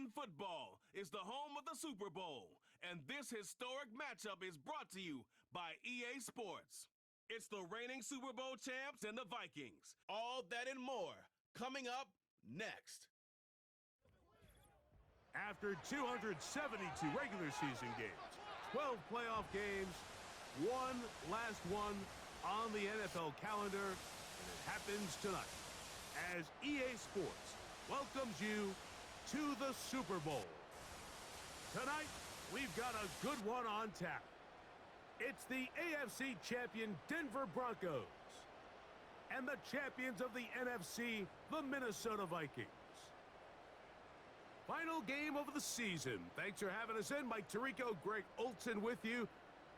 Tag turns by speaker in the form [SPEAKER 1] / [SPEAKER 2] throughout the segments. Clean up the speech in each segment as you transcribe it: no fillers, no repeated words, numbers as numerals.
[SPEAKER 1] American football is the home of the Super Bowl, and this historic matchup is brought to you by EA Sports. It's the reigning Super Bowl champs and the Vikings. All that and more coming up next.
[SPEAKER 2] After 272 regular season games, 12 playoff games, one last one on the NFL calendar, and it happens tonight as EA Sports welcomes you to the Super Bowl. Tonight, we've got a good one on tap. It's the AFC champion Denver Broncos and the champions of the NFC, the Minnesota Vikings. Final game of the season. Thanks for having us in. Mike Tirico, Greg Olson with you.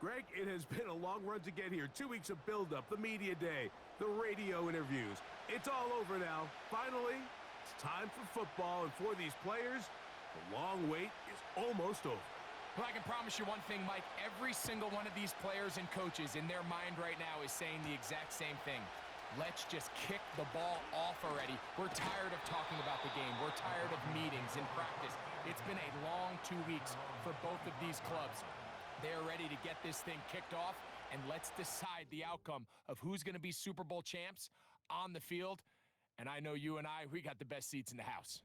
[SPEAKER 2] Greg, it has been a long run to get here. 2 weeks of build-up, the media day, the radio interviews. It's all over now. Finally, it's time for football, and for these players, the long wait is almost over.
[SPEAKER 3] Well, I can promise you one thing, Mike. Every single one of these players and coaches in their mind right now is saying the exact same thing. Let's just kick the ball off already. We're tired of talking about the game. We're tired of meetings and practice. It's been a long 2 weeks for both of these clubs. They're ready to get this thing kicked off, and let's decide the outcome of who's going to be Super Bowl champs on the field. And I know you and we got the best seats in the house.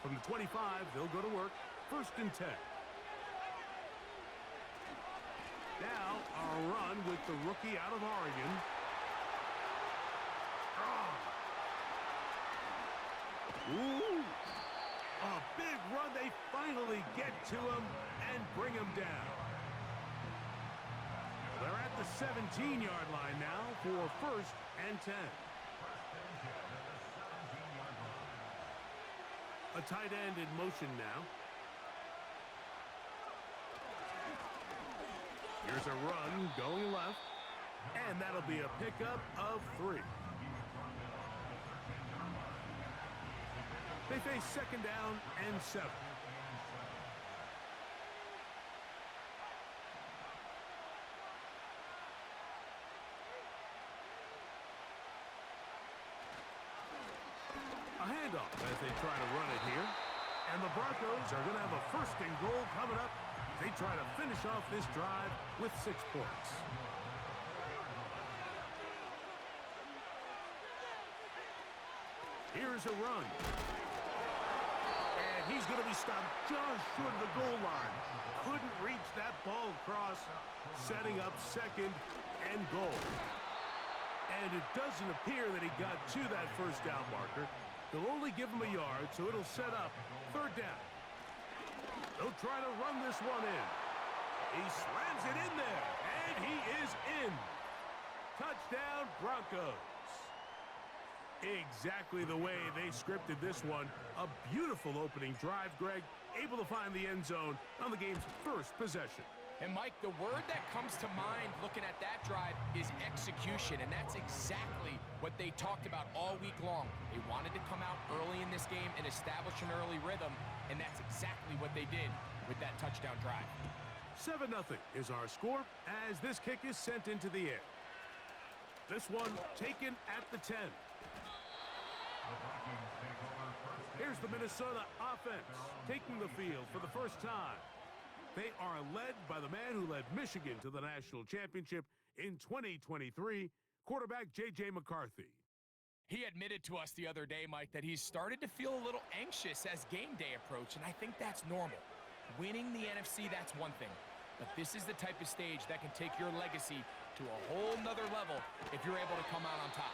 [SPEAKER 2] From the 25, they'll go to work. 1st and 10. Now, a run with the rookie out of Oregon. Ooh! A big run. They finally get to him and bring him down. They're at the 17-yard line now for 1st and 10. A tight end in motion now. Here's a run going left, and that'll be a pickup of 3. They face 2nd down and 7. A handoff as they try to run it here. And the Broncos are going to have a 1st and goal coming up. They try to finish off this drive with 6 points. Here's a run. And he's going to be stopped just short of the goal line. Couldn't reach that ball across, setting up 2nd and goal. And it doesn't appear that he got to that 1st down marker. They'll only give him a yard, so it'll set up 3rd down. They'll try to run this one in. He slams it in there, and he is in. Touchdown, Broncos. Exactly the way they scripted this one. A beautiful opening drive, Greg. Able to find the end zone on the game's 1st possession.
[SPEAKER 3] And, Mike, the word that comes to mind looking at that drive is execution, and that's exactly what they talked about all week long. They wanted to come out early in this game and establish an early rhythm, and that's exactly what they did with that touchdown drive.
[SPEAKER 2] 7-0 is our score as this kick is sent into the air. This one taken at the 10. Here's the Minnesota offense taking the field for the first time. They are led by the man who led Michigan to the national championship in 2023, quarterback J.J. McCarthy.
[SPEAKER 3] He admitted to us the other day, Mike, that he's started to feel a little anxious as game day approached, and I think that's normal. Winning the NFC, that's one thing, but this is the type of stage that can take your legacy to a whole nother level if you're able to come out on top.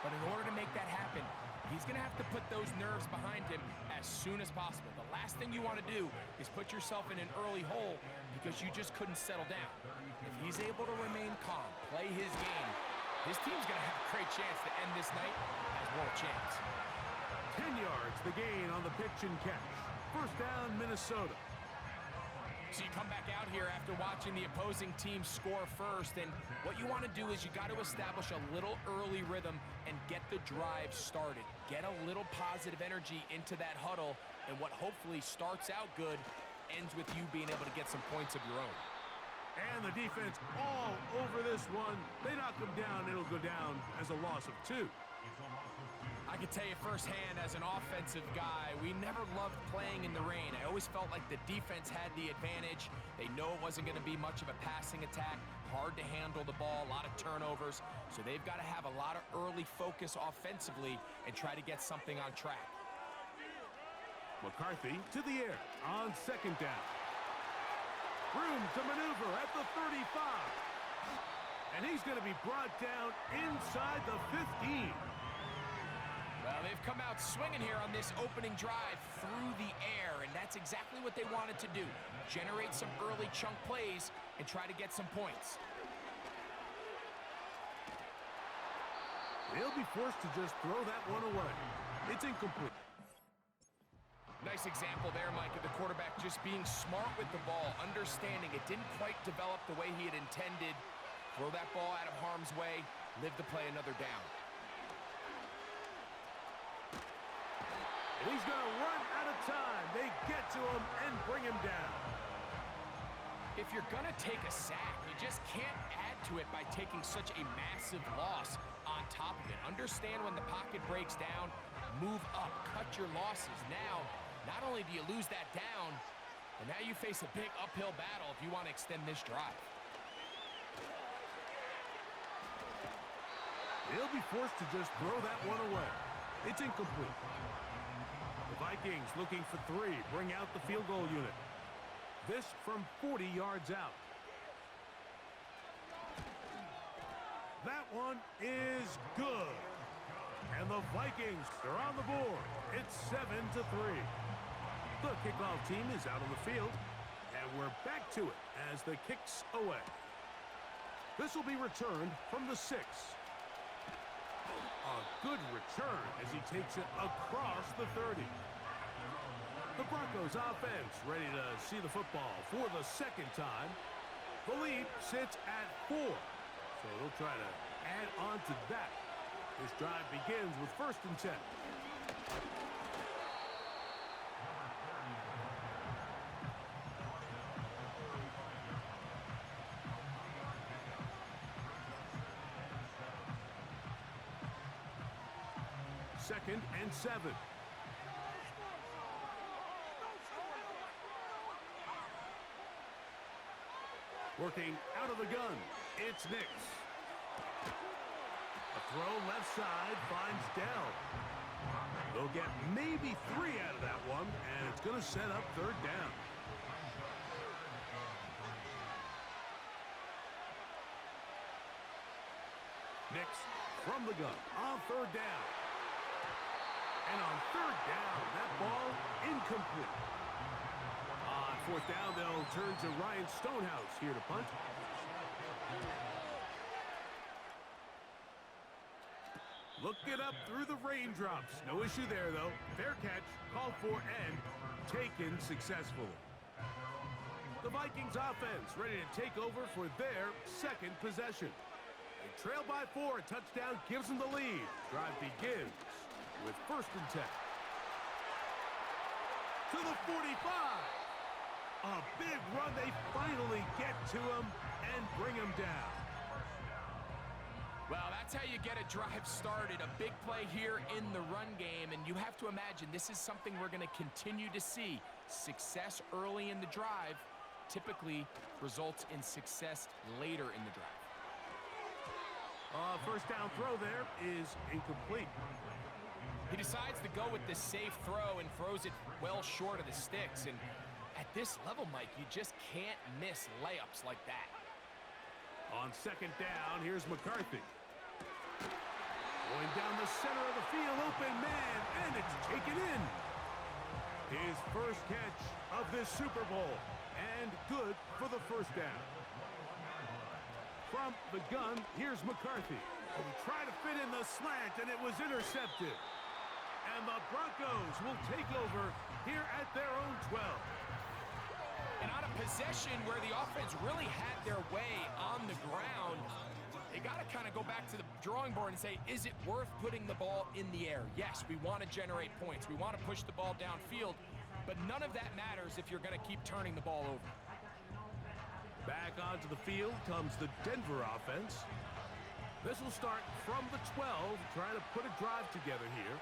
[SPEAKER 3] But in order to make that happen, he's going to have to put those nerves behind him as soon as possible. The last thing you want to do is put yourself in an early hole because you just couldn't settle down. If he's able to remain calm, play his game, his team's going to have a great chance to end this night as world champs.
[SPEAKER 2] 10 yards, the gain on the pitch and catch. 1st down, Minnesota.
[SPEAKER 3] So you come back out here after watching the opposing team score first, and what you want to do is you got to establish a little early rhythm and get the drive started. Get a little positive energy into that huddle, and what hopefully starts out good ends with you being able to get some points of your own.
[SPEAKER 2] And the defense all over this one. They knock him down. It'll go down as a loss of 2.
[SPEAKER 3] I I can tell you firsthand, as an offensive guy, we never loved playing in the rain. I always felt like the defense had the advantage. They know it wasn't going to be much of a passing attack, hard to handle the ball, a lot of turnovers. So they've got to have a lot of early focus offensively and try to get something on track.
[SPEAKER 2] McCarthy to the air on second down. Room to maneuver at the 35. And he's going to be brought down inside the 15.
[SPEAKER 3] Well, they've come out swinging here on this opening drive through the air, and that's exactly what they wanted to do. Generate some early chunk plays and try to get some points.
[SPEAKER 2] They'll be forced to just throw that one away. It's incomplete.
[SPEAKER 3] Nice example there, Mike, of the quarterback just being smart with the ball, understanding it didn't quite develop the way he had intended. Throw that ball out of harm's way, live to play another down.
[SPEAKER 2] And he's going to run out of time. They get to him and bring him down.
[SPEAKER 3] If you're going to take a sack, you just can't add to it by taking such a massive loss on top of it. Understand when the pocket breaks down, move up, cut your losses. Now, not only do you lose that down, but now you face a big uphill battle if you want to extend this drive.
[SPEAKER 2] They'll be forced to just throw that one away. It's incomplete. The Vikings looking for three, bring out the field goal unit. This from 40 yards out. That one is good. And the Vikings are on the board. It's 7-3. The kickoff team is out on the field, and we're back to it as the kick's away. This will be returned from the 6. A good return as he takes it across the 30. The Broncos offense ready to see the football for the second time. The lead sits at 4. So they'll try to add on to that. This drive begins with 1st and 10. Second and 7. Working out of the gun, it's Nix. A throw left side finds Dell. They'll get maybe 3 out of that one, and it's going to set up 3rd down. Nix from the gun on 3rd down. And on 3rd down, that ball incomplete. On 4th down, they'll turn to Ryan Stonehouse here to punt. Looking up through the raindrops. No issue there, though. Fair catch, called for, and taken successfully. The Vikings offense ready to take over for their 2nd possession. They trail by 4. A touchdown gives them the lead. Drive begins with 1st and 10. To the 45. A big run. They finally get to him and bring him down.
[SPEAKER 3] Well, that's how you get a drive started. A big play here in the run game, and you have to imagine this is something we're going to continue to see. Success early in the drive typically results in success later in the drive.
[SPEAKER 2] 1st down throw there is incomplete.
[SPEAKER 3] He decides to go with the safe throw and throws it well short of the sticks. And at this level, Mike, you just can't miss layups like that.
[SPEAKER 2] On 2nd down, here's McCarthy. Going down the center of the field, open man, and it's taken in. His 1st catch of this Super Bowl, and good for the 1st down. From the gun, here's McCarthy. He tried to fit in the slant, and it was intercepted. And the Broncos will take over here at their own 12.
[SPEAKER 3] And on a possession where the offense really had their way on the ground, they got to kind of go back to the drawing board and say, is it worth putting the ball in the air? Yes, we want to generate points. We want to push the ball downfield, but none of that matters if you're going to keep turning the ball over.
[SPEAKER 2] Back onto the field comes the Denver offense. This will start from the 12, trying to put a drive together here.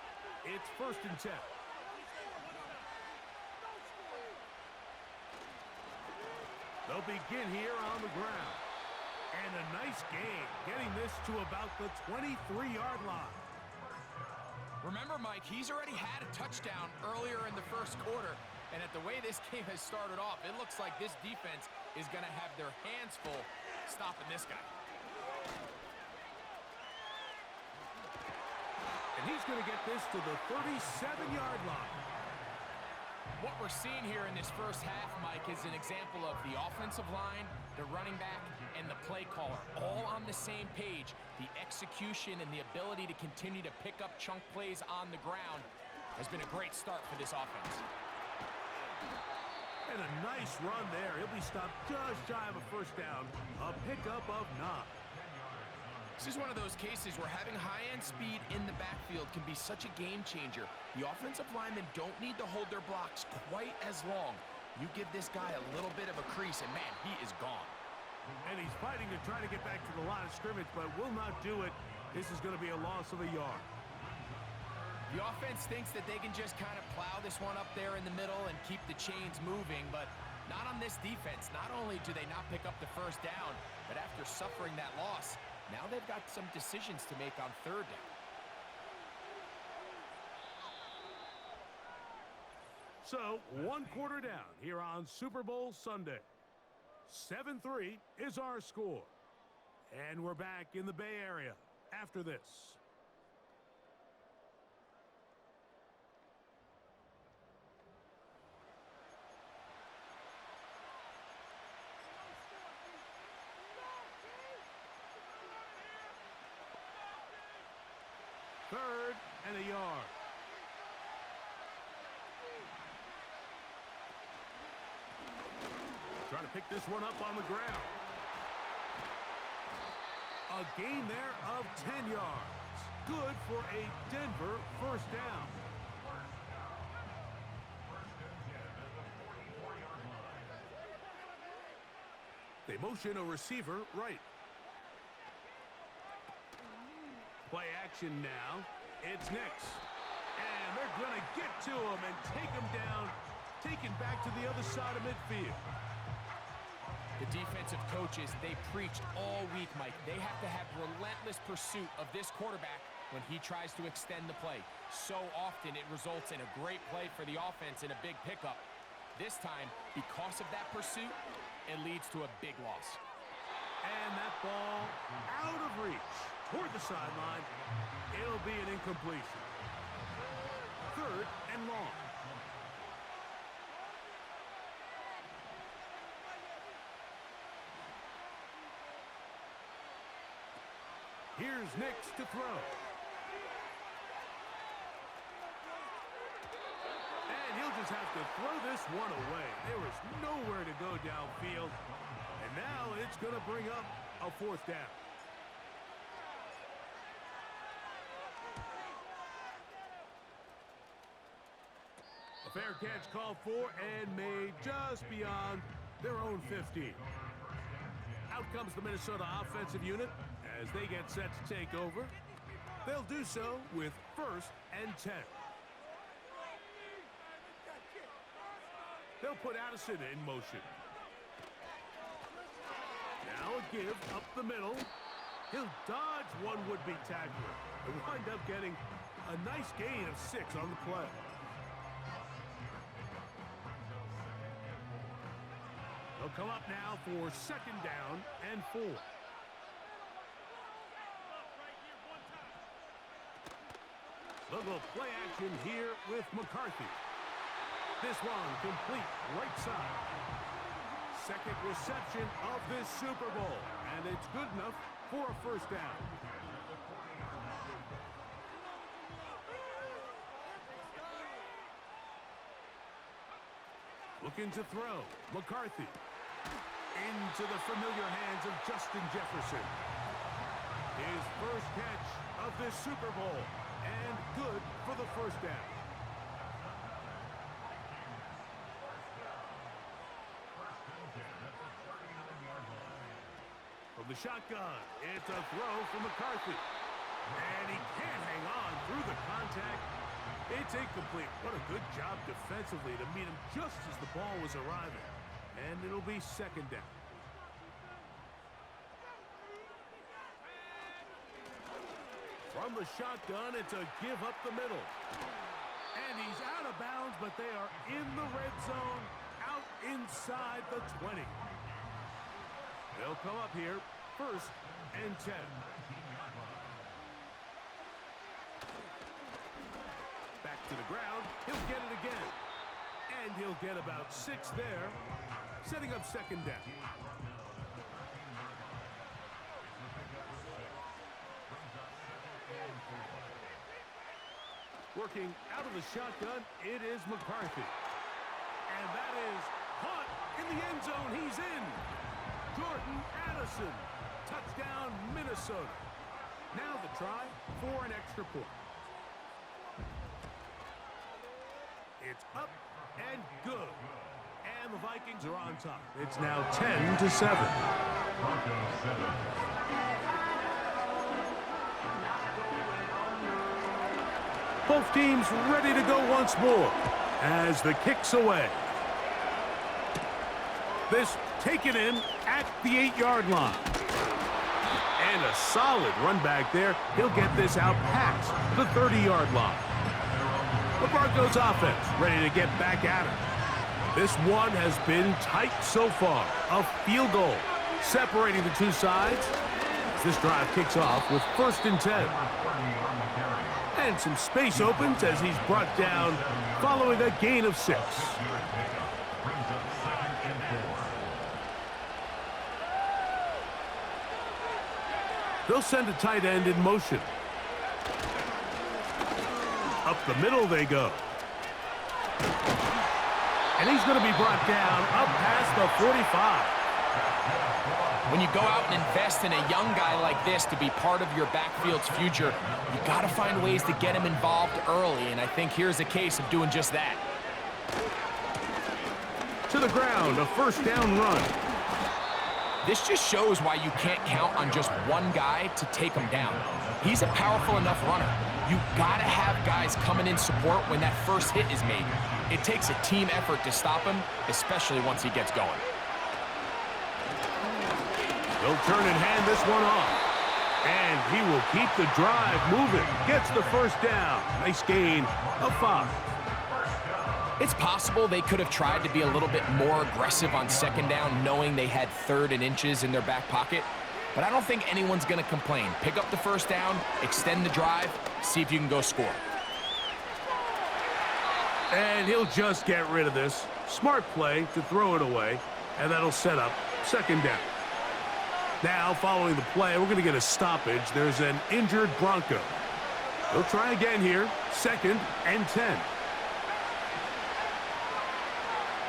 [SPEAKER 2] It's 1st and 10. They'll begin here on the ground. And a nice gain, getting this to about the 23-yard line.
[SPEAKER 3] Remember, Mike, he's already had a touchdown earlier in the first quarter. And at the way this game has started off, it looks like this defense is going to have their hands full stopping this guy.
[SPEAKER 2] And he's going to get this to the 37-yard line.
[SPEAKER 3] What we're seeing here in this first half, Mike, is an example of the offensive line, the running back, and the play caller all on the same page. The execution and the ability to continue to pick up chunk plays on the ground has been a great start for this offense.
[SPEAKER 2] And a nice run there. He'll be stopped just shy of a first down. A pickup of 9.
[SPEAKER 3] This is one of those cases where having high-end speed in the backfield can be such a game changer. The offensive linemen don't need to hold their blocks quite as long. You give this guy a little bit of a crease, and man, he is gone.
[SPEAKER 2] And he's fighting to try to get back to the line of scrimmage, but will not do it. This is going to be a loss of a yard.
[SPEAKER 3] The offense thinks that they can just kind of plow this one up there in the middle and keep the chains moving, but not on this defense. Not only do they not pick up the first down, but after suffering that loss, now they've got some decisions to make on 3rd down.
[SPEAKER 2] So, 1 quarter down here on Super Bowl Sunday. 7-3 is our score. And we're back in the Bay Area after this. Third and a yard. Trying to pick this one up on the ground. A gain there of 10 yards. Good for a Denver first down. They motion a receiver right. Play action now. It's Nix. And they're going to get to him and take him down. Taken back to the other side of midfield.
[SPEAKER 3] The defensive coaches, they preached all week, Mike. They have to have relentless pursuit of this quarterback when he tries to extend the play. So often it results in a great play for the offense and a big pickup. This time, because of that pursuit, it leads to a big loss.
[SPEAKER 2] And that ball out of reach toward the sideline. It'll be an incompletion. 3rd and long. Here's Nix to throw. And he'll just have to throw this one away. There was nowhere to go downfield. And now it's going to bring up a 4th down. A fair catch called for and made just beyond their own 50. Out comes the Minnesota offensive unit as they get set to take over. They'll do so with 1st and 10. They'll put Addison in motion. Now a give up the middle. He'll dodge one would-be tackler and wind up getting a nice gain of 6 on the play. They'll come up now for 2nd down and 4. A little play action here with McCarthy. This one complete right side. 2nd reception of this Super Bowl, and it's good enough for a 1st down. Looking to throw, McCarthy. Into the familiar hands of Justin Jefferson. His first catch of this Super Bowl, and good for the 1st down. From the shotgun. It's a throw from McCarthy. And he can't hang on through the contact. It's incomplete. What a good job defensively to meet him just as the ball was arriving. And it'll be second down. From the shotgun, it's a give up the middle. And he's out of bounds, but they are in the red zone, out inside the 20. They'll come up here, 1st and 10. Back to the ground, he'll get it again. And he'll get about 6 there, setting up second down. Working out of the shotgun, it is McCarthy. And that is caught in the end zone. He's in. Jordan Addison. Touchdown, Minnesota. Now the try for an extra point. It's up and good. And the Vikings are on top. It's now 10-7. Broncos 7. Both teams ready to go once more as the kick's away. This taken in at the 8-yard line. And a solid run back there. He'll get this out past the 30-yard line. The Broncos offense ready to get back at it. This one has been tight so far. A field goal separating the two sides. This drive kicks off with 1st and 10. And some space opens as he's brought down following a gain of 6. They'll send a tight end in motion. Up the middle they go. And he's going to be brought down up past the 45.
[SPEAKER 3] When you go out and invest in a young guy like this to be part of your backfield's future, you got to find ways to get him involved early, and I think here's a case of doing just that.
[SPEAKER 2] To the ground, a 1st down run.
[SPEAKER 3] This just shows why you can't count on just one guy to take him down. He's a powerful enough runner. You got to have guys coming in support when that first hit is made. It takes a team effort to stop him, especially once he gets going.
[SPEAKER 2] He'll turn and hand this one off. And he will keep the drive moving. Gets the 1st down. Nice gain of 5.
[SPEAKER 3] It's possible they could have tried to be a little bit more aggressive on 2nd down, knowing they had 3rd and inches in their back pocket. But I don't think anyone's going to complain. Pick up the 1st down, extend the drive, see if you can go score.
[SPEAKER 2] And he'll just get rid of this. Smart play to throw it away. And that'll set up 2nd down. Now, following the play, we're going to get a stoppage. There's an injured Bronco. He'll try again here. 2nd and 10.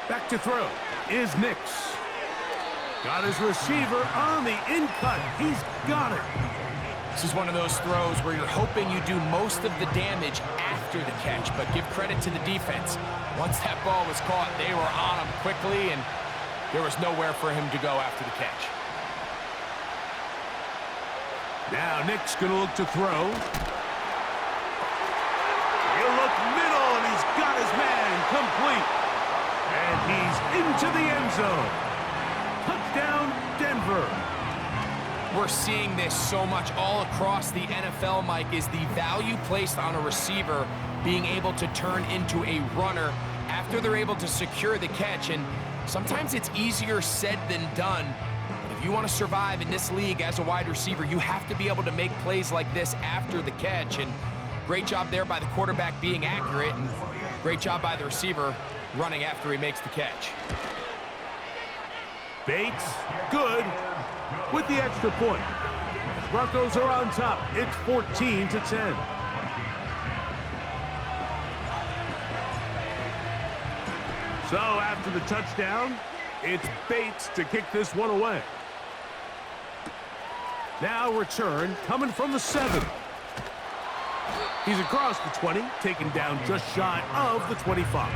[SPEAKER 2] Back to throw is Nix. Got his receiver on the in-cut. He's got it.
[SPEAKER 3] This is one of those throws where you're hoping you do most of the damage after the catch, but give credit to the defense. Once that ball was caught, they were on him quickly, and there was nowhere for him to go after the catch.
[SPEAKER 2] Now Nick's going to look to throw. He'll look middle, and he's got his man complete. And he's into the end zone. Touchdown, Denver.
[SPEAKER 3] We're seeing this so much all across the NFL, Mike, is the value placed on a receiver being able to turn into a runner after they're able to secure the catch. And sometimes it's easier said than done. But if you want to survive in this league as a wide receiver, you have to be able to make plays like this after the catch. And great job there by the quarterback being accurate, and great job by the receiver running after he makes the catch.
[SPEAKER 2] Bates, good, with the extra point. Broncos are on top. It's 14-10. So after the touchdown, it's Bates to kick this one away. Now return coming from the 7. He's across the 20, taken down just shy of the 25.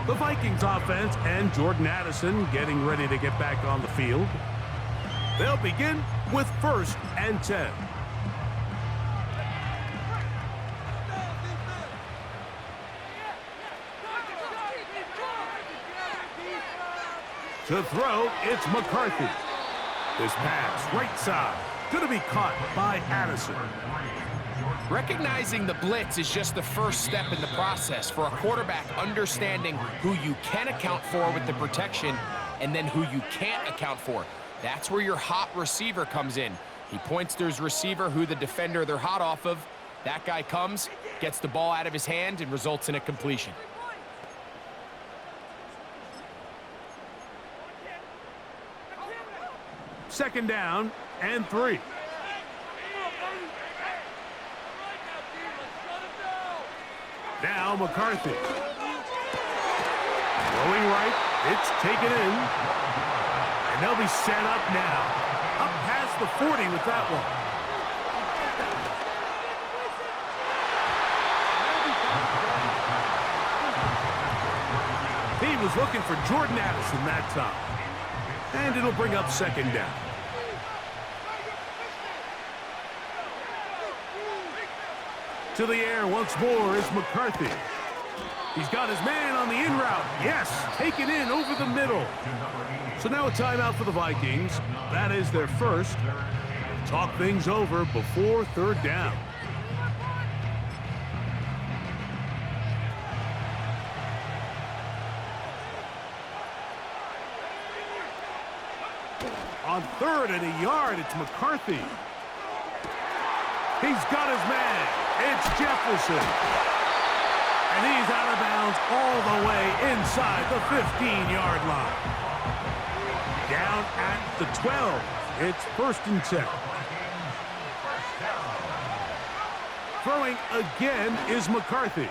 [SPEAKER 2] The Vikings offense and Jordan Addison getting ready to get back on the field. They'll begin with 1st and 10. To throw, it's McCarthy. This pass, right side, going to be caught by Addison.
[SPEAKER 3] Recognizing the blitz is just the first step in the process for a quarterback understanding who you can account for with the protection and then who you can't account for. That's where your hot receiver comes in. He points to his receiver, who the defender they're hot off of. That guy comes, gets the ball out of his hand, and results in a completion.
[SPEAKER 2] Second down and 3. Now McCarthy. Going right, it's taken in. And they'll be set up now. Up past the 40 with that one. He was looking for Jordan Addison that time. And it'll bring up second down. To the air once more is McCarthy. He's got his man on the in route. Yes, taken in over the middle. So now a timeout for the Vikings. That is their first. Talk things over before 3rd down. On 3rd and a yard, it's McCarthy. He's got his man. It's Jefferson. And he's out of bounds all the way inside the 15-yard line. Down at the 12. It's 1st and 10. Throwing again is McCarthy.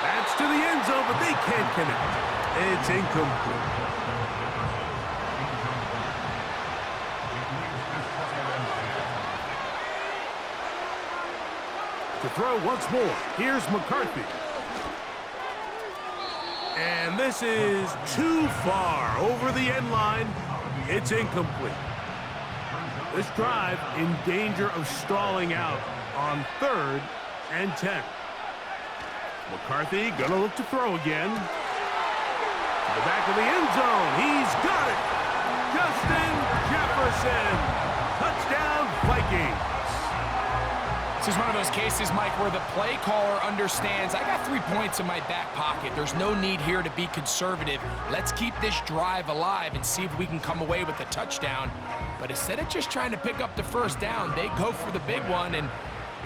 [SPEAKER 2] That's to the end zone, but they can't connect. It's incomplete. To throw once more, here's McCarthy. And this is too far over the end line. It's incomplete. This drive in danger of stalling out on 3rd and 10. McCarthy gonna look to throw again. To the back of the end zone. He's got it. Justin Jefferson. Touchdown, Vikings.
[SPEAKER 3] This is one of those cases, Mike, where the play caller understands, I got 3 points in my back pocket. There's no need here to be conservative. Let's keep this drive alive and see if we can come away with a touchdown. But instead of just trying to pick up the 1st down, they go for the big one, and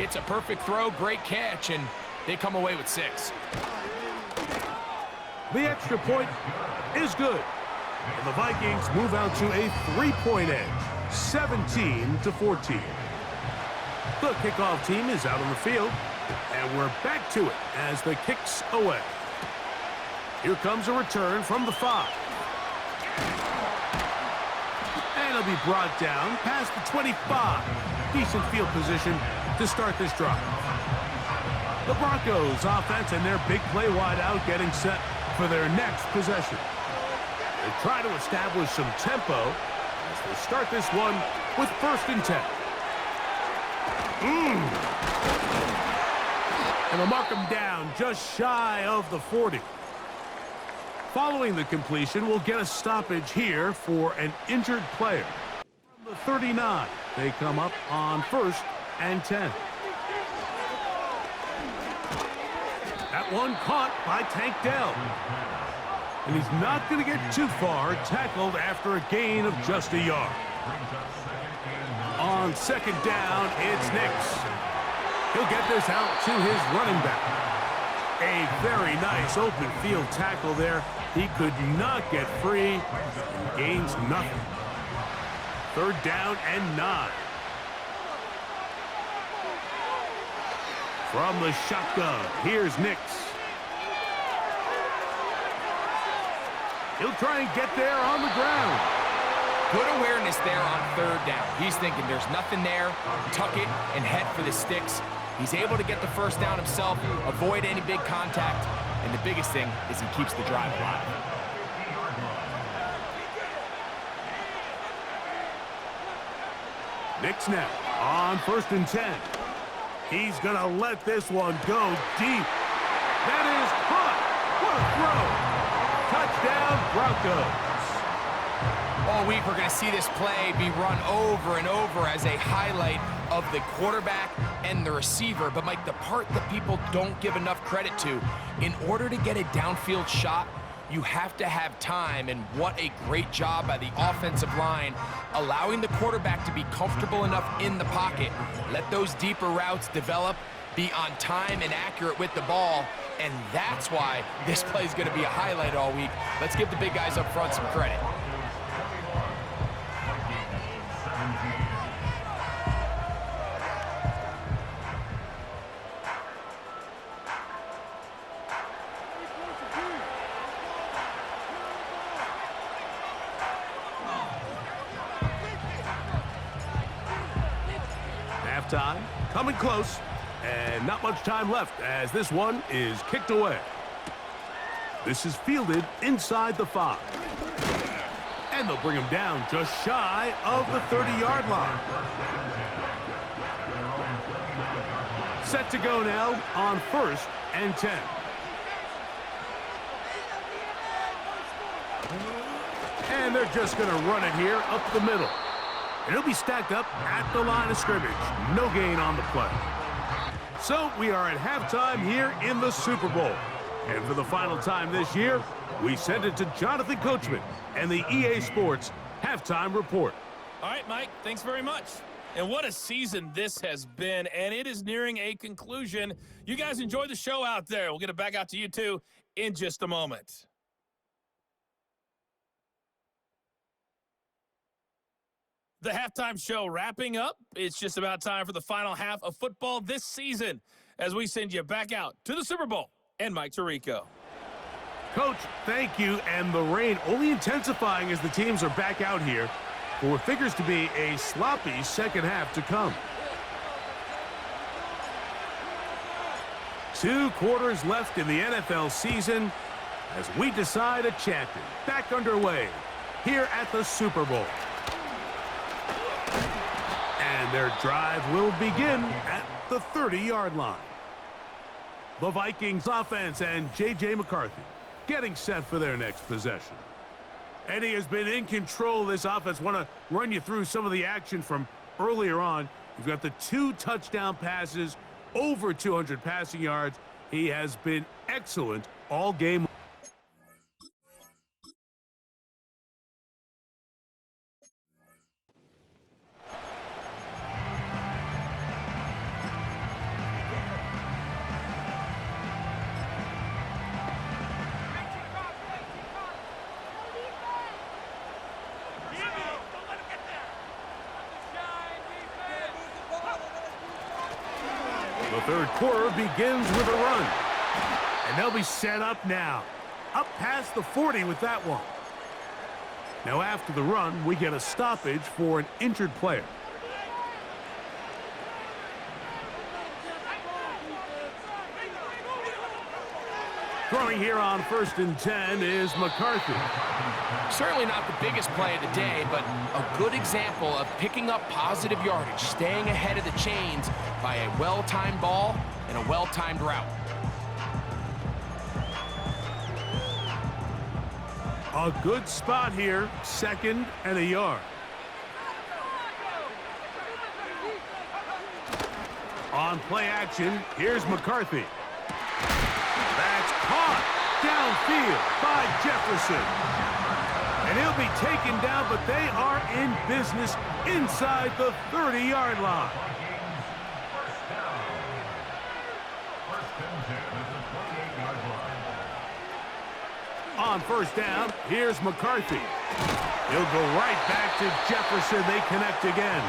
[SPEAKER 3] it's a perfect throw, great catch, and they come away with 6.
[SPEAKER 2] The extra point is good. And the Vikings move out to a 3-point edge, 17-14. The kickoff team is out on the field, and we're back to it as the kick's away. Here comes a return from the 5. And it'll be brought down past the 25. Decent field position to start this drive. The Broncos offense and their big play wide out getting set for their next possession. They try to establish some tempo as they start this one with 1st and 10. And they'll mark him down just shy of the 40. Following the completion, we'll get a stoppage here for an injured player. From the 39, they come up on 1st and 10. That one caught by Tank Dell. And he's not going to get too far, tackled after a gain of just a yard. On 2nd down, it's Nix. He'll get this out to his running back. A very nice open field tackle there. He could not get free and gains nothing. 3rd down and 9. From the shotgun, here's Nix. He'll try and get there on the ground.
[SPEAKER 3] Good awareness there on 3rd down. He's thinking there's nothing there, tuck it, and head for the sticks. He's able to get the 1st down himself, avoid any big contact, and the biggest thing is he keeps the drive alive.
[SPEAKER 2] Nick snap on 1st and 10. He's going to let this one go deep. That is caught. What a throw. Touchdown, Broncos.
[SPEAKER 3] All week, we're going to see this play be run over and over as a highlight of the quarterback and the receiver. But, Mike, the part that people don't give enough credit to, in order to get a downfield shot, you have to have time, and what a great job by the offensive line, allowing the quarterback to be comfortable enough in the pocket, let those deeper routes develop, be on time and accurate with the ball, and that's why this play is going to be a highlight all week. Let's give the big guys up front some credit.
[SPEAKER 2] Halftime, coming close, and not much time left as this one is kicked away. This is fielded inside the 5. And they'll bring him down just shy of the 30-yard line. Set to go now on 1st and 10. And they're just going to run it here up the middle. And it'll be stacked up at the line of scrimmage. No gain on the play. So we are at halftime here in the Super Bowl. And for the final time this year, we send it to Jonathan Coachman and the EA Sports Halftime Report.
[SPEAKER 4] All right, Mike, thanks very much. And what a season this has been, and it is nearing a conclusion. You guys enjoy the show out there. We'll get it back out to you, too, in just a moment. The halftime show wrapping up. It's just about time for the final half of football this season as we send you back out to the Super Bowl and Mike Tirico.
[SPEAKER 2] Coach, thank you. And the rain only intensifying as the teams are back out here for what figures to be a sloppy second half to come. 2 quarters left in the NFL season as we decide a champion. Back underway here at the Super Bowl. And their drive will begin at the 30-yard line. The Vikings offense and J.J. McCarthy getting set for their next possession. Eddie has been in control of this offense. Want to run you through some of the action from earlier on. You've got the 2 touchdown passes, over 200 passing yards. He has been excellent all game. The third quarter begins with a run. And they'll be set up now. Up past the 40 with that one. Now after the run, we get a stoppage for an injured player. Throwing here on 1st and 10 is McCarthy.
[SPEAKER 3] Certainly not the biggest play of the day, but a good example of picking up positive yardage, staying ahead of the chains by a well-timed ball and a well-timed route.
[SPEAKER 2] A good spot here, 2nd and a yard. On play action, here's McCarthy. That's caught downfield by Jefferson. And he'll be taken down, but they are in business inside the 30-yard line. On 1st down, here's McCarthy. He'll go right back to Jefferson. They connect again.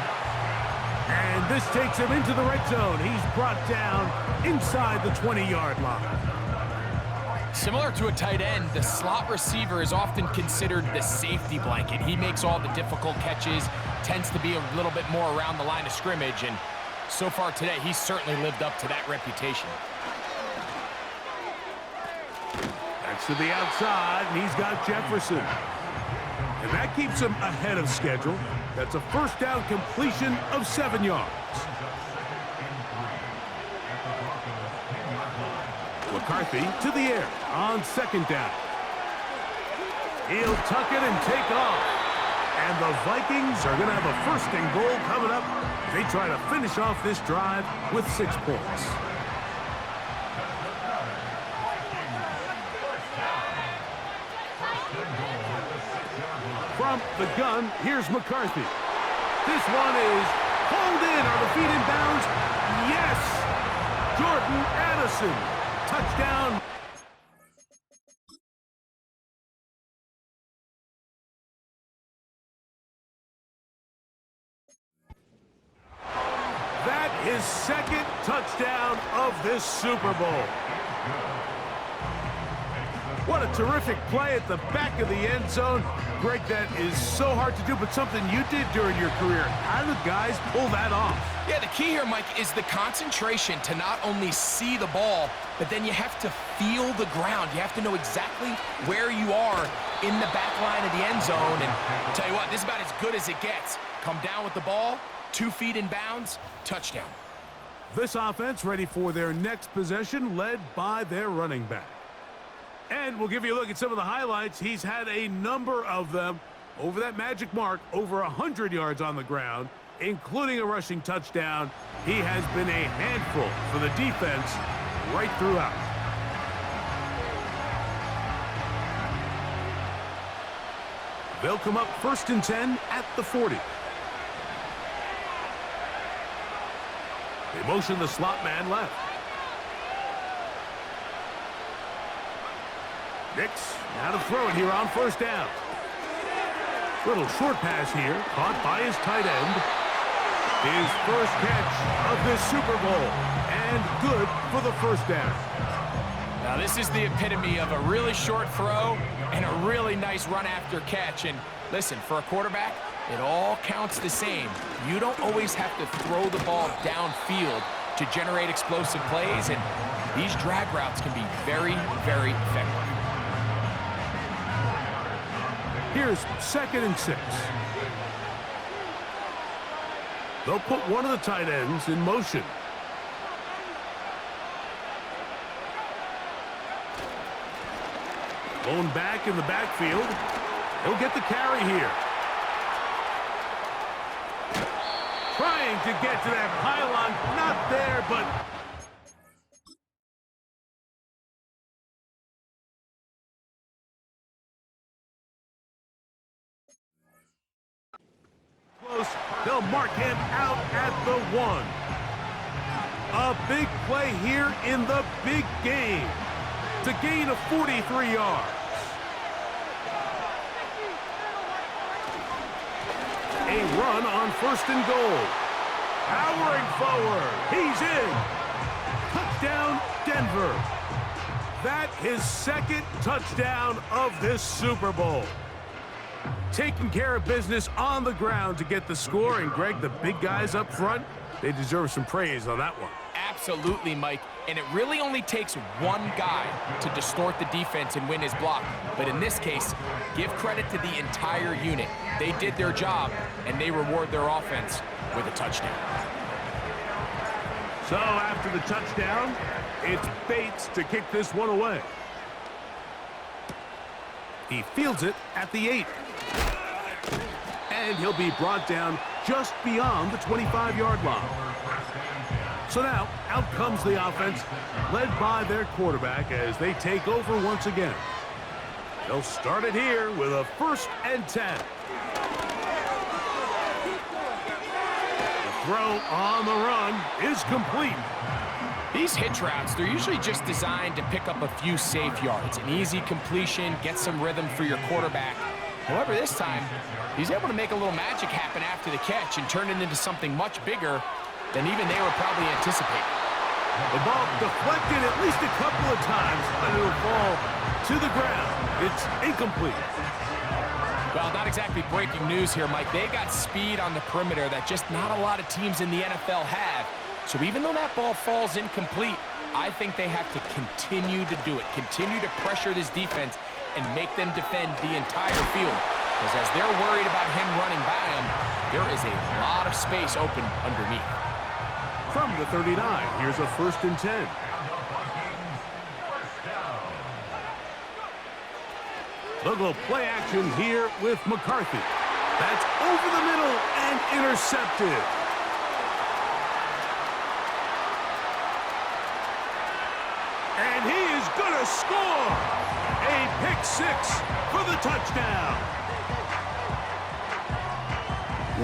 [SPEAKER 2] And this takes him into the red zone. He's brought down inside the 20-yard line.
[SPEAKER 3] Similar to a tight end, the slot receiver is often considered the safety blanket. He makes all the difficult catches, tends to be a little bit more around the line of scrimmage, and so far today, he's certainly lived up to that reputation.
[SPEAKER 2] That's to the outside, and he's got Jefferson. And that keeps him ahead of schedule. That's a first down completion of 7 yards. McCarthy to the air on second down. He'll tuck it and take off. And the Vikings are going to have a first and goal coming up. They try to finish off this drive with 6 points. From the gun, here's McCarthy. This one is pulled in. Are the feet in bounds? Yes! Jordan Addison. Touchdown. That is second touchdown of this Super Bowl. What a terrific play at the back of the end zone. Greg, that is so hard to do, but something you did during your career. How do guys pull that off?
[SPEAKER 3] Yeah, the key here, Mike, is the concentration to not only see the ball, but then you have to feel the ground. You have to know exactly where you are in the back line of the end zone. And I'll tell you what, this is about as good as it gets. Come down with the ball, 2 feet in bounds, touchdown.
[SPEAKER 2] This offense ready for their next possession, led by their running back. And we'll give you a look at some of the highlights. He's had a number of them over that magic mark, over 100 yards on the ground, including a rushing touchdown. He has been a handful for the defense right throughout. They'll come up 1st and 10 at the 40. They motion the slot man left. Nix, now to throw it here on 1st down. Little short pass here, caught by his tight end. His first catch of this Super Bowl, and good for the 1st down.
[SPEAKER 3] Now this is the epitome of a really short throw and a really nice run after catch. And listen, for a quarterback, it all counts the same. You don't always have to throw the ball downfield to generate explosive plays, and these drag routes can be very, very effective.
[SPEAKER 2] Here's 2nd and 6. They'll put one of the tight ends in motion. Blown back in the backfield. He'll get the carry here. Trying to get to that pylon. Not there, but close. They'll mark him out at the 1. A big play here in the big game. To gain of 43 yards. A run on 1st and goal. Powering forward. He's in. Touchdown, Denver. That is 2nd touchdown of this Super Bowl. Taking care of business on the ground to get the score. And, Greg, the big guys up front, they deserve some praise on that one.
[SPEAKER 3] Absolutely, Mike. And it really only takes one guy to distort the defense and win his block. But in this case, give credit to the entire unit. They did their job, and they reward their offense with a touchdown.
[SPEAKER 2] So after the touchdown, it's Bates to kick this one away. He fields it at the 8. And he'll be brought down just beyond the 25-yard line. So now, out comes the offense, led by their quarterback as they take over once again. They'll start it here with a 1st and 10. The throw on the run is complete.
[SPEAKER 3] These hitch routes, they're usually just designed to pick up a few safe yards. An easy completion, get some rhythm for your quarterback. However, this time, he's able to make a little magic happen after the catch and turn it into something much bigger than even they were probably anticipating.
[SPEAKER 2] The ball deflected at least a couple of times, but it'll fall to the ground. It's incomplete.
[SPEAKER 3] Well, not exactly breaking news here, Mike. They got speed on the perimeter that just not a lot of teams in the NFL have. So even though that ball falls incomplete, I think they have to continue to do it, continue to pressure this defense and make them defend the entire field. Because as they're worried about him running by them, There is a lot of space open underneath.
[SPEAKER 2] From the 39, here's a 1st and 10. They'll go play action here with McCarthy. That's over the middle and intercepted. And he is going to score. A pick 6 for the touchdown.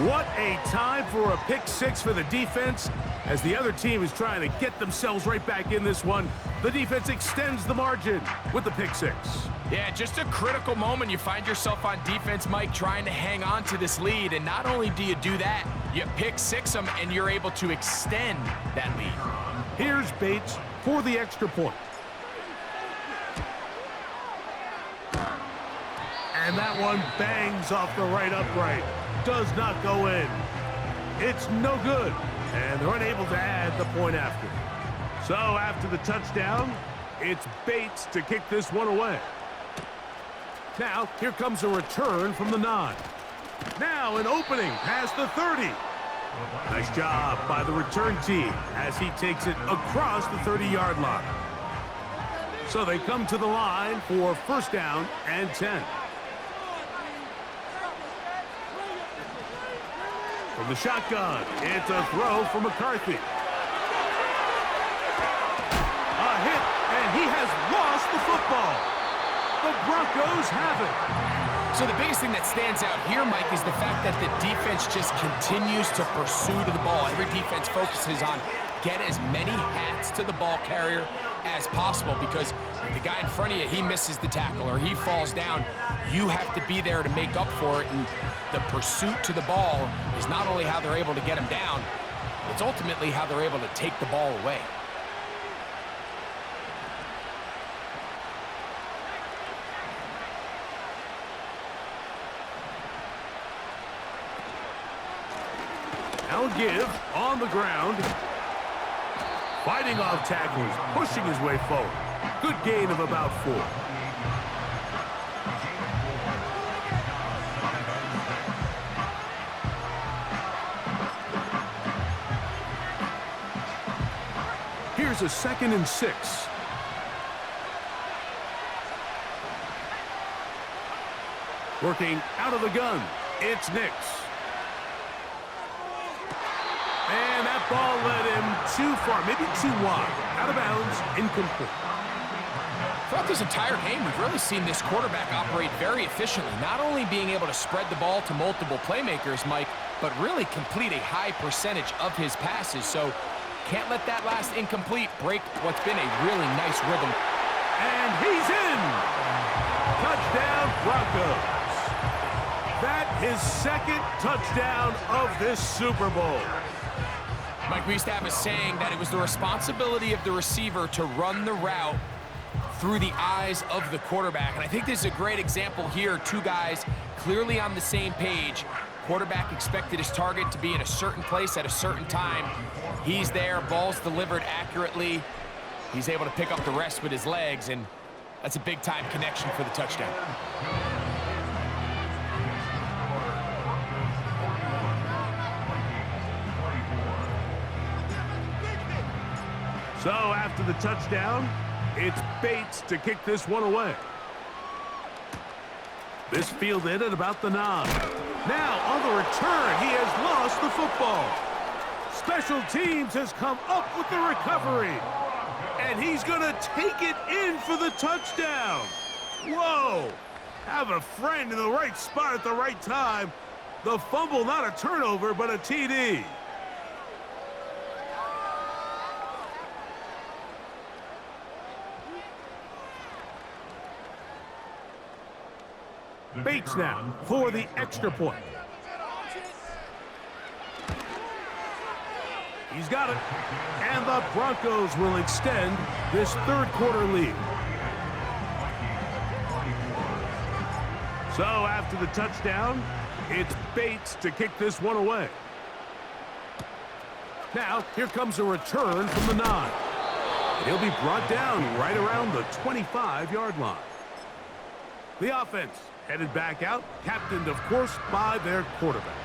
[SPEAKER 2] What a time for a pick 6 for the defense. As the other team is trying to get themselves right back in this one, the defense extends the margin with the pick 6.
[SPEAKER 3] Yeah, just a critical moment. You find yourself on defense, Mike, trying to hang on to this lead. And not only do you do that, you pick 6 them, and you're able to extend that lead.
[SPEAKER 2] Here's Bates for the extra point. And that one bangs off the right upright. Does not go in. It's no good. And they're unable to add the point after. So after the touchdown, it's Bates to kick this one away. Now, here comes a return from the 9. Now an opening past the 30. Nice job by the return team as he takes it across the 30-yard line. So they come to the line for 1st down and 10. From the shotgun, it's a throw for McCarthy. A hit, and he has lost the football. The Broncos have it.
[SPEAKER 3] So the biggest thing that stands out here, Mike, is the fact that the defense just continues to pursue to the ball. Every defense focuses on get as many hats to the ball carrier as possible, because if the guy in front of you, he misses the tackle or he falls down, you have to be there to make up for it. And the pursuit to the ball is not only how they're able to get him down, it's ultimately how they're able to take the ball away.
[SPEAKER 2] Now give on the ground. Fighting off tackles, pushing his way forward. Good gain of about 4. Here's a 2nd and 6. Working out of the gun, it's Nix. And that ball led him too far, maybe too wide. Out of bounds, incomplete.
[SPEAKER 3] Throughout this entire game, we've really seen this quarterback operate very efficiently, not only being able to spread the ball to multiple playmakers, Mike, but really complete a high percentage of his passes. So can't let that last incomplete break what's been a really nice rhythm.
[SPEAKER 2] And he's in! Touchdown, Broncos. That his 2nd touchdown of this Super Bowl.
[SPEAKER 3] Mike, we used to have a saying that it was the responsibility of the receiver to run the route through the eyes of the quarterback. And I think this is a great example here. 2 guys clearly on the same page. Quarterback expected his target to be in a certain place at a certain time. He's there, ball's delivered accurately. He's able to pick up the rest with his legs, and that's a big-time connection for the touchdown.
[SPEAKER 2] So after the touchdown, it's Bates to kick this one away. This fielded at about the 9. Now on the return, he has lost the football. Special teams has come up with the recovery. And he's going to take it in for the touchdown. Whoa! Have a friend in the right spot at the right time. The fumble, not a turnover, but a TD. Bates now for the extra point. He's got it. And the Broncos will extend this 3rd quarter lead. So after the touchdown, it's Bates to kick this one away. Now, here comes a return from the 9. And he'll be brought down right around the 25-yard line. The offense headed back out, captained, of course, by their quarterback.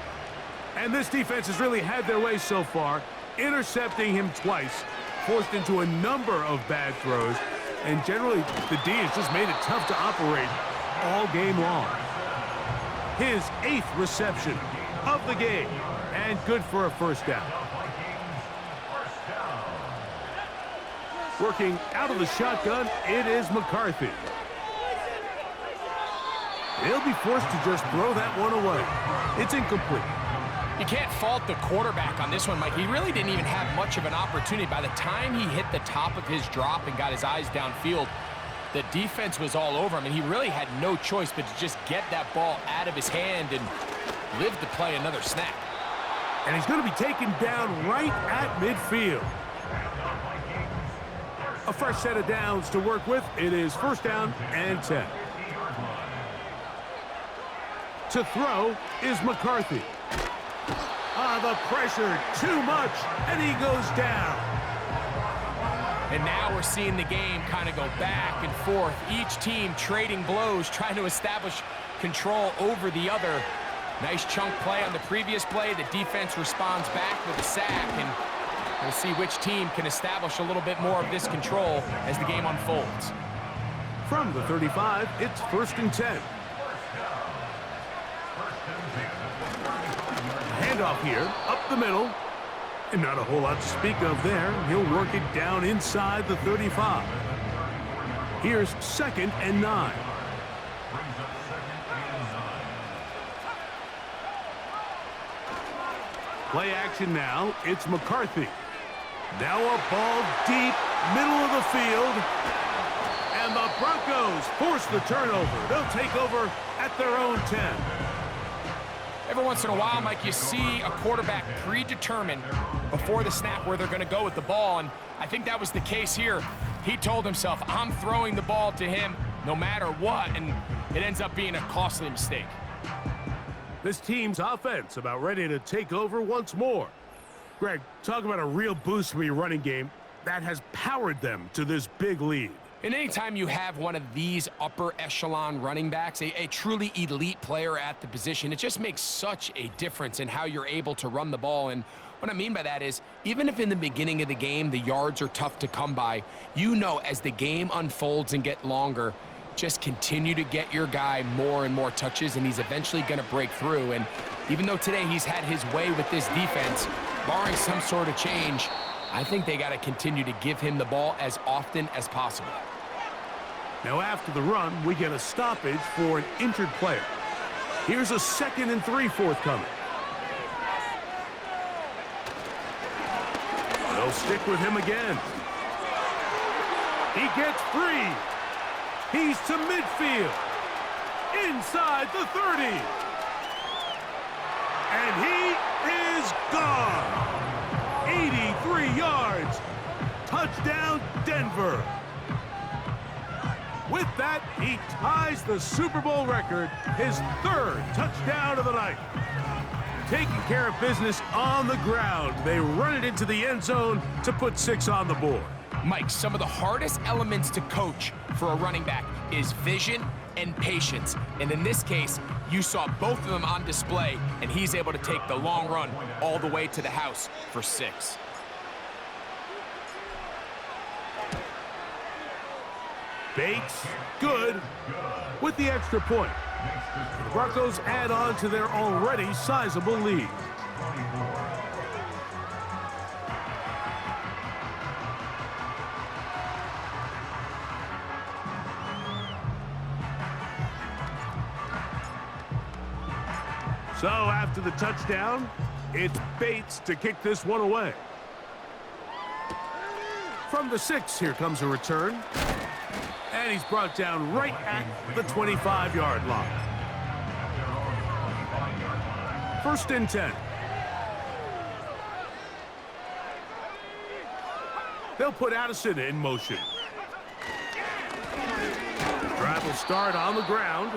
[SPEAKER 2] And this defense has really had their way so far, intercepting him twice, forced into a number of bad throws, and generally the D has just made it tough to operate all game long. His 8th reception of the game, and good for a first down. Working out of the shotgun, it is McCarthy. He'll be forced to just throw that one away. It's incomplete.
[SPEAKER 3] You can't fault the quarterback on this one, Mike. He really didn't even have much of an opportunity. By the time he hit the top of his drop and got his eyes downfield, the defense was all over him, and he really had no choice but to just get that ball out of his hand and live to play another snap.
[SPEAKER 2] And he's going to be taken down right at midfield. A fresh set of downs to work with. It is first down and 10. To throw is McCarthy. The pressure, too much, and he goes down.
[SPEAKER 3] And now we're seeing the game kind of go back and forth. Each team trading blows, trying to establish control over the other. Nice chunk play on the previous play. The defense responds back with a sack, and we'll see which team can establish a little bit more of this control as the game unfolds.
[SPEAKER 2] From the 35, it's first and 10. Handoff here, up the middle, and not a whole lot to speak of there. He'll work it down inside the 35. Here's second and 9. Play action now, it's McCarthy. Now a ball deep, middle of the field, and the Broncos force the turnover. They'll take over at their own 10.
[SPEAKER 3] Every once in a while, Mike, you see a quarterback predetermine before the snap where they're going to go with the ball, and I think that was the case here. He told himself, I'm throwing the ball to him no matter what, and it ends up being a costly mistake.
[SPEAKER 2] This team's offense about ready to take over once more. Greg, talk about a real boost from your running game that has powered them to this big lead.
[SPEAKER 3] And anytime you have one of these upper echelon running backs, a truly elite player at the position, it just makes such a difference in how you're able to run the ball. And what I mean by that is, even if in the beginning of the game the yards are tough to come by, you know as the game unfolds and get longer, just continue to get your guy more and more touches, and he's eventually going to break through. And even though today he's had his way with this defense, barring some sort of change, I think they got to continue to give him the ball as often as possible.
[SPEAKER 2] Now after the run, we get a stoppage for an injured player. Here's a 2nd and 3 forthcoming. They'll stick with him again. He gets free. He's to midfield. Inside the 30. And he is gone. 83 yards. Touchdown, Denver. With that, he ties the Super Bowl record, his 3rd touchdown of the night. Taking care of business on the ground, they run it into the end zone to put 6 on the board.
[SPEAKER 3] Mike, some of the hardest elements to coach for a running back is vision and patience. And in this case, you saw both of them on display, and he's able to take the long run all the way to the house for 6.
[SPEAKER 2] Bates, good, with the extra point. The Broncos add on to their already sizable lead. So after the touchdown, it's Bates to kick this one away. From the 6, here comes a return. And he's brought down right at the 25-yard line. 1st and 10. They'll put Addison in motion. Drive will start on the ground.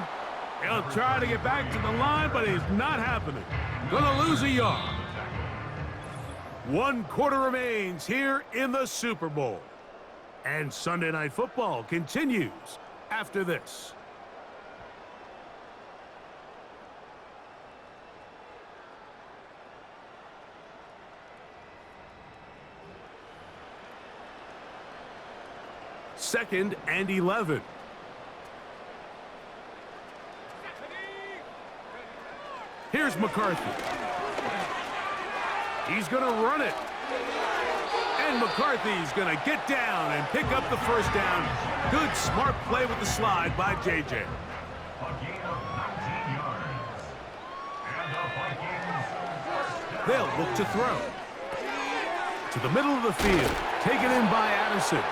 [SPEAKER 2] He'll try to get back to the line, but it's not happening. Gonna lose a yard. 1 quarter remains here in the Super Bowl. And Sunday Night Football continues after this. 2nd and 11. Here's McCarthy. He's going to run it. And McCarthy's going to get down and pick up the first down. Good, smart play with the slide by J.J. They'll look to throw. To the middle of the field. Taken in by Addison.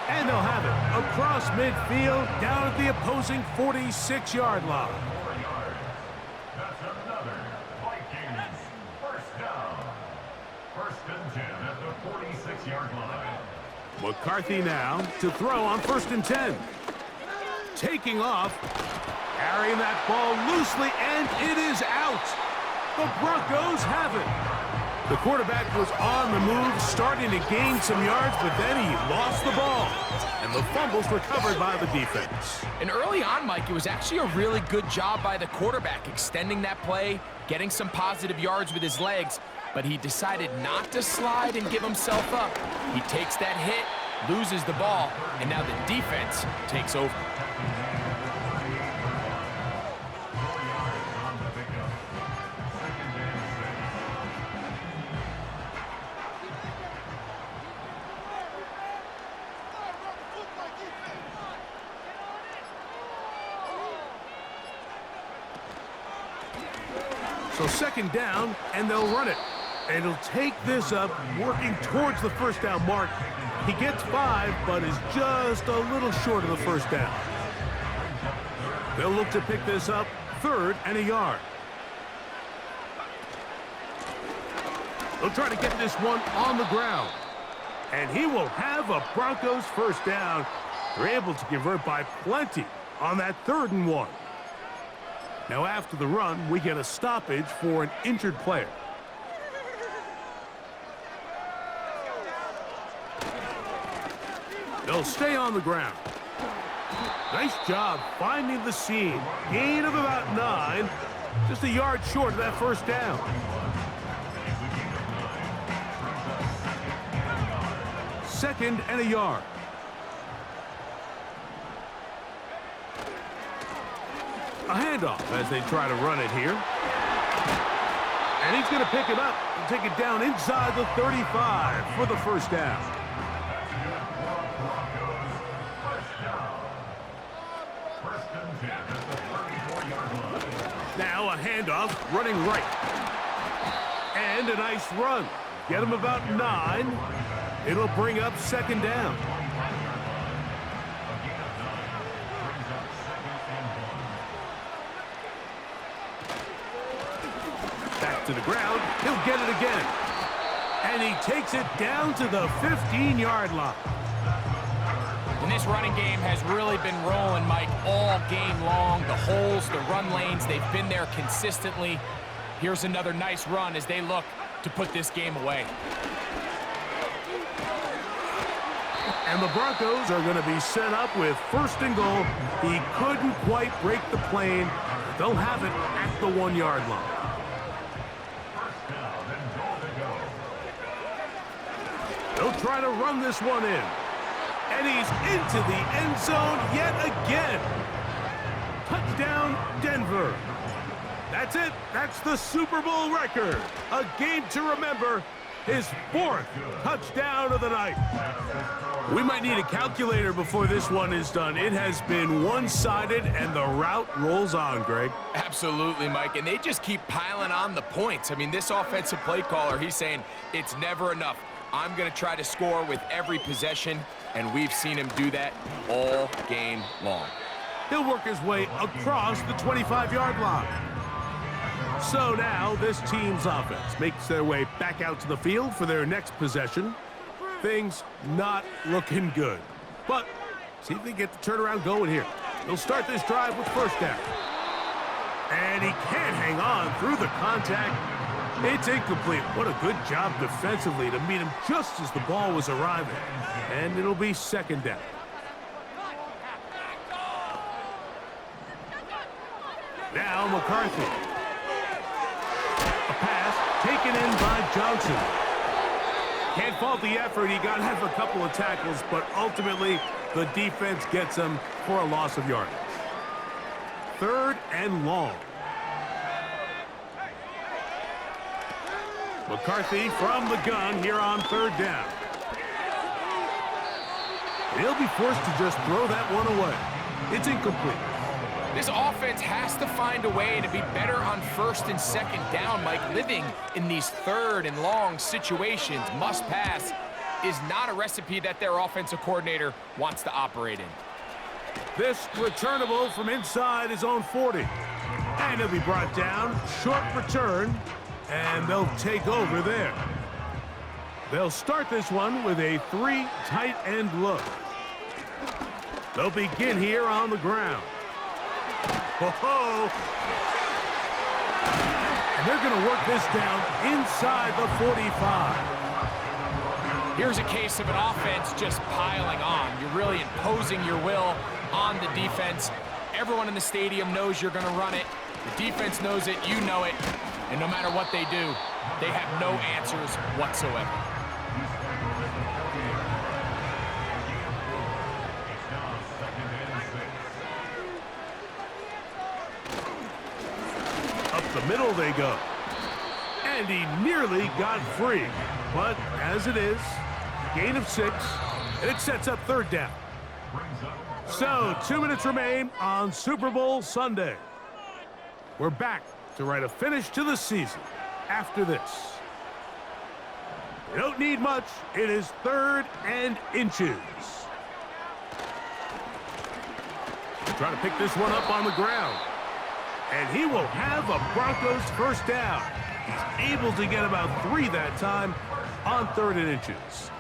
[SPEAKER 2] And they'll have it across midfield down at the opposing 46-yard line.
[SPEAKER 5] That's another Vikings first down. 1st and 10 at the 46-yard line.
[SPEAKER 2] McCarthy now to throw on 1st and 10. Taking off. Carrying that ball loosely, and it is out. The Broncos have it. The quarterback was on the move, starting to gain some yards, but then he lost the ball. And the fumble's recovered by the defense.
[SPEAKER 3] And early on, Mike, it was actually a really good job by the quarterback, extending that play, getting some positive yards with his legs, but he decided not to slide and give himself up. He takes that hit, loses the ball, and now the defense takes over.
[SPEAKER 2] So 2nd down, and they'll run it. And he'll take this up, working towards the first down mark. He gets 5, but is just a little short of the first down. They'll look to pick this up, 3rd and a yard. They'll try to get this one on the ground. And he will have a Broncos first down. They're able to convert by plenty on that 3rd and 1. Now after the run, we get a stoppage for an injured player. They'll stay on the ground. Nice job finding the seam. Gain of about 9. Just a yard short of that first down. Second and a yard. A handoff as they try to run it here. And he's going to pick it up and take it down inside the 35 for the first down. Now a handoff, running right. And a nice run. Get him about 9. It'll bring up 2nd down. Back to the ground. He'll get it again. And he takes it down to the 15-yard line.
[SPEAKER 3] And this running game has really been rolling, Mike, all game long. The holes, the run lanes, they've been there consistently. Here's another nice run as they look to put this game away.
[SPEAKER 2] And the Broncos are going to be set up with 1st and goal. He couldn't quite break the plane. They'll have it at the 1-yard line. They'll try to run this one in. And he's into the end zone yet again. Touchdown, Denver. That's it. That's the Super Bowl record. A game to remember. His 4th touchdown of the night. We might need a calculator before this one is done. It has been one-sided, and the route rolls on, Greg.
[SPEAKER 3] Absolutely, Mike, and they just keep piling on the points. I mean, this offensive play caller, he's saying it's never enough. I'm going to try to score with every possession, and we've seen him do that all game long.
[SPEAKER 2] He'll work his way across the 25-yard line. So now this team's offense makes their way back out to the field for their next possession. Things not looking good. But see if they get the turnaround going here. They'll start this drive with first down. And he can't hang on through the contact. It's incomplete. What a good job defensively to meet him just as the ball was arriving. And it'll be 2nd down. Now McCarthy. A pass taken in by Johnson. Can't fault the effort. He got out of a couple of tackles, but ultimately the defense gets him for a loss of yardage. 3rd and long. McCarthy from the gun here on 3rd down. He'll be forced to just throw that one away. It's incomplete.
[SPEAKER 3] This offense has to find a way to be better on 1st and 2nd down, Mike. Living in these 3rd and long situations, must pass, is not a recipe that their offensive coordinator wants to operate in.
[SPEAKER 2] This returnable from inside his own 40. And he'll be brought down. Short return. And they'll take over there. They'll start this one with a 3 tight end look. They'll begin here on the ground. Ho-ho! And they're going to work this down inside the 45.
[SPEAKER 3] Here's a case of an offense just piling on. You're really imposing your will on the defense. Everyone in the stadium knows you're going to run it. The defense knows it, you know it. And no matter what they do, they have no answers whatsoever.
[SPEAKER 2] Up the middle they go. And he nearly got free. But as it is, gain of 6, and it sets up 3rd down. So 2 minutes remain on Super Bowl Sunday. We're back to write a finish to the season after this. You don't need much. It is 3rd and inches. Trying to pick this one up on the ground. And he will have a Broncos 1st down. He's able to get about 3 that time on 3rd and inches.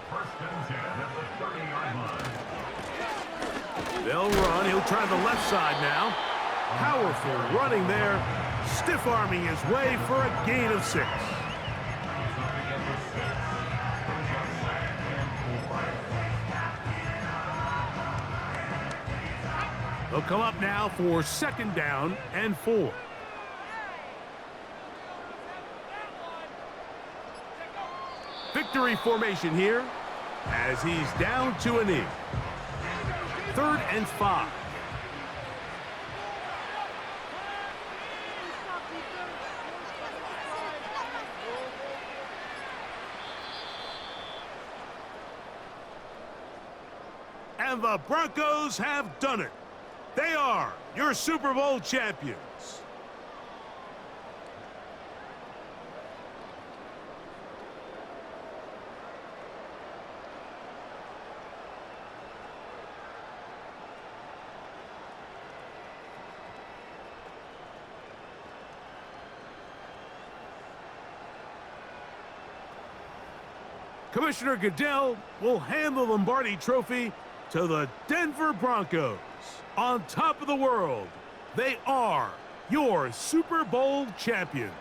[SPEAKER 5] 1st and 10 at the 30-yard line.
[SPEAKER 2] They'll run. He'll try the left side now. Powerful running there. Stiff-arming his way for a gain of 6. They'll come up now for 2nd down and 4. Victory formation here as he's down to a knee. 3rd and 5. And the Broncos have done it. They are your Super Bowl champions. Commissioner Goodell will hand the Lombardi Trophy to the Denver Broncos. On top of the world, they are your Super Bowl champions.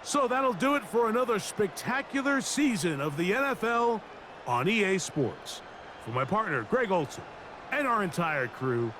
[SPEAKER 2] So that'll do it for another spectacular season of the NFL on EA Sports. For my partner, Greg Olson, and our entire crew,